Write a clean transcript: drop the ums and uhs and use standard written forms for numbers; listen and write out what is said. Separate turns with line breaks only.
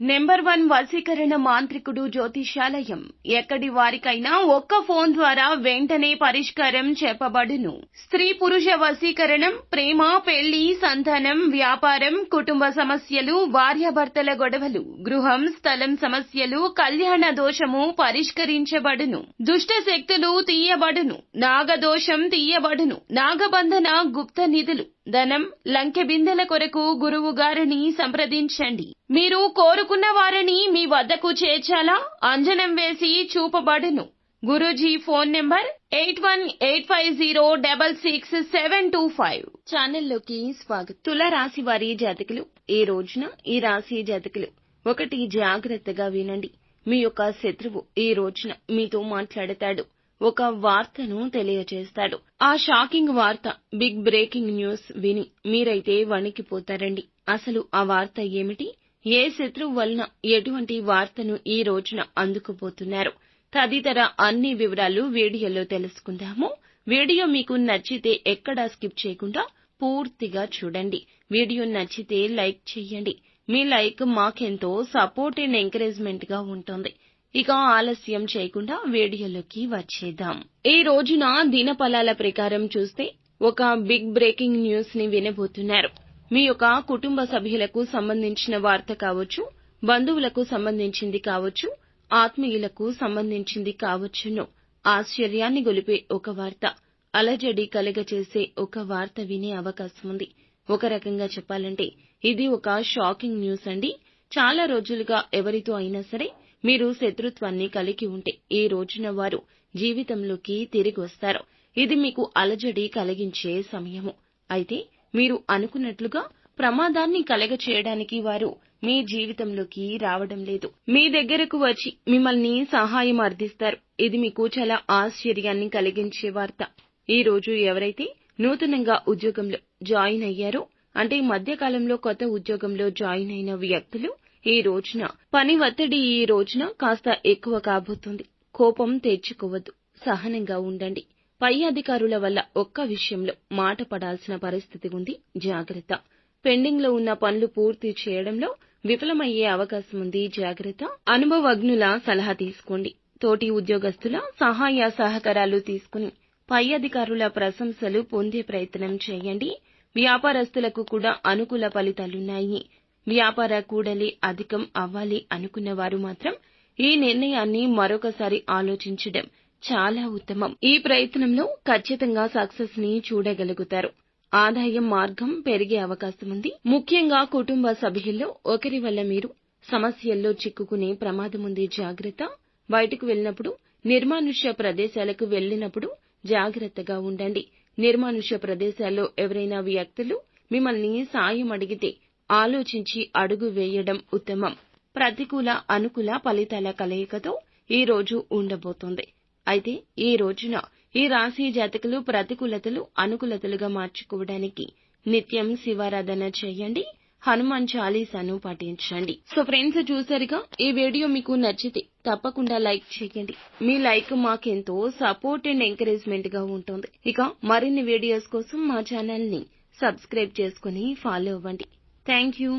Number 1 వశీకరణ మాంత్రికుడు జ్యోతిషాలయం. ఎక్కడి వారికైనా ఒక్క ఫోన్ ద్వారా వెంటనే పరిష్కారం చెప్పబడును. స్త్రీ పురుష వశీకరణం, ప్రేమ, పెళ్లి, సంతానం, వ్యాపారం, కుటుంబ సమస్యలు, భార్యాభర్తల గొడవలు, గృహం, స్థలం సమస్యలు, కళ్యాణ దోషము పరిష్కరించబడును. దుష్ట శక్తులు తీయబడును. నాగదోషం తీయబడును. నాగబంధన, గుప్త నిధులు, ధనం, లంకె బిందెల కొరకు గురువు గారిని సంప్రదించండి. మీరు కోరుకున్న వారిని మీ వద్దకు చేర్చాలా? అంజనం వేసి చూపబడును. Guruji phone number 8185066725. ఛానల్లోకి స్వాగతం. తుల రాశి వారి జాతకులు ఈ రోజున ఈ రాశి జాతకులు ఒకటి జాగ్రత్తగా వినండి. మీ యొక్క శత్రువు ఈ రోజున మీతో మాట్లాడతాడు. ఒక వార్తను తెలియజేస్తాడు. ఆ షాకింగ్ వార్త, బిగ్ బ్రేకింగ్ న్యూస్ విని మీరైతే వణికిపోతారండి. అసలు ఆ వార్త ఏమిటి? ఏ శత్రువు వలన ఎటువంటి వార్తను ఈ రోజున అందుకుపోతున్నారు? తదితర అన్ని వివరాలు వీడియోలో తెలుసుకుందాము. వీడియో మీకు నచ్చితే ఎక్కడా స్కిప్ చేయకుండా పూర్తిగా చూడండి. వీడియో నచ్చితే లైక్ చేయండి. మీ లైక్ మాకెంతో సపోర్ట్ అండ్ ఎంకరేజ్మెంట్ గా ఉంటుంది. ఇక ఆలస్యం చేయకుండా వీడియోలోకి వచ్చేద్దాం. ఈ రోజున దినఫలాల ప్రకారం చూస్తే ఒక బిగ్ బ్రేకింగ్ న్యూస్ ని వినబోతున్నారు. మీ యొక్క కుటుంబ సభ్యులకు సంబంధించిన వార్త కావచ్చు, బంధువులకు సంబంధించింది కావచ్చు, ఆత్మీయులకు సంబంధించింది కావచ్చును. ఆశ్చర్యాన్ని గొలిపే ఒక వార్త, అలజడి కలగచేసే ఒక వార్త వినే అవకాశం ఉంది. ఒక రకంగా చెప్పాలంటే ఇది ఒక షాకింగ్ న్యూస్ అండి. చాలా రోజులుగా ఎవరితో అయినా సరే మీరు శత్రుత్వాన్ని కలిగి ఉంటే ఈ రోజున వారు జీవితంలోకి తిరిగి వస్తారు. ఇది మీకు అలజడి కలిగించే సమయము. అయితే మీరు అనుకున్నట్లుగా ప్రమాదాన్ని కలగచేయడానికి వారు మీ జీవితంలోకి రావడం లేదు. మీ దగ్గరకు వచ్చి మిమ్మల్ని సహాయం అర్థిస్తారు. ఇది మీకు చాలా ఆశ్చర్యాన్ని కలిగించే వార్త. ఈ రోజు ఎవరైతే నూతనంగా ఉద్యోగంలో జాయిన్ అయ్యారో, అంటే మధ్యకాలంలో కొత్త ఉద్యోగంలో జాయిన్ అయిన వ్యక్తులు ఈ రోజున పని ఒత్తిడి ఈ రోజున కాస్త ఎక్కువ కాబోతుంది. కోపం తెచ్చుకోవద్దు. సహనంగా ఉండండి. పై అధికారుల వల్ల ఒక్క విషయంలో మాట పడాల్సిన పరిస్థితి ఉంది. జాగ్రత్త. పెండింగ్ లో ఉన్న పనులు పూర్తి చేయడంలో విఫలమయ్యే అవకాశం ఉంది. జాగ్రత్త. అనుభవజ్ఞుల సలహా తీసుకోండి. తోటి ఉద్యోగస్తుల సహాయ సహకారాలు తీసుకుని పై అధికారుల ప్రశంసలు పొందే ప్రయత్నం చేయండి. వ్యాపారస్తులకు కూడా అనుకూల ఫలితాలున్నాయి. వ్యాపార కూడలి అధికం అవ్వాలి అనుకున్న వారు మాత్రం ఈ నిర్ణయాన్ని మరొకసారి ఆలోచించడం చాలా ఉత్తమం. ఈ ప్రయత్నంలో ఖచ్చితంగా సక్సెస్ ని చూడగలుగుతారు. ఆదాయం మార్గం పెరిగే అవకాశం ఉంది. ముఖ్యంగా కుటుంబ సభ్యుల్లో ఒకరి వల్ల మీరు సమస్యల్లో చిక్కుకునే ప్రమాదం ఉంది. జాగ్రత్త. బయటకు వెళ్ళినప్పుడు, నిర్మానుష్య ప్రదేశాలకు వెళ్ళినప్పుడు జాగ్రత్తగా ఉండండి. నిర్మానుష్య ప్రదేశాల్లో ఎవరైనా వ్యక్తులు మిమ్మల్ని సాయం అడిగితే ఆలోచించి అడుగు వేయడం ఉత్తమం. ప్రతికూల అనుకూల ఫలితాల కలయికతో ఈ రోజు ఉండబోతోంది. అయితే ఈ రోజున ఈ రాశి జాతకులు ప్రతికూలతలు అనుకూలతలుగా మార్చుకోవడానికి నిత్యం శివారాధన చేయండి. హనుమాన్ చాలీసాను పఠించండి. సో ఫ్రెండ్స్, చూసారుగా, ఈ వీడియో మీకు నచ్చితే తప్పకుండా లైక్ చేయండి. మీ లైక్ మాకెంతో సపోర్ట్ అండ్ ఎంకరేజ్మెంట్ గా ఉంటుంది. ఇక మరిన్ని వీడియోస్ కోసం మా ఛానల్ ని సబ్స్క్రైబ్ చేసుకుని ఫాలో అవ్వండి. Thank you.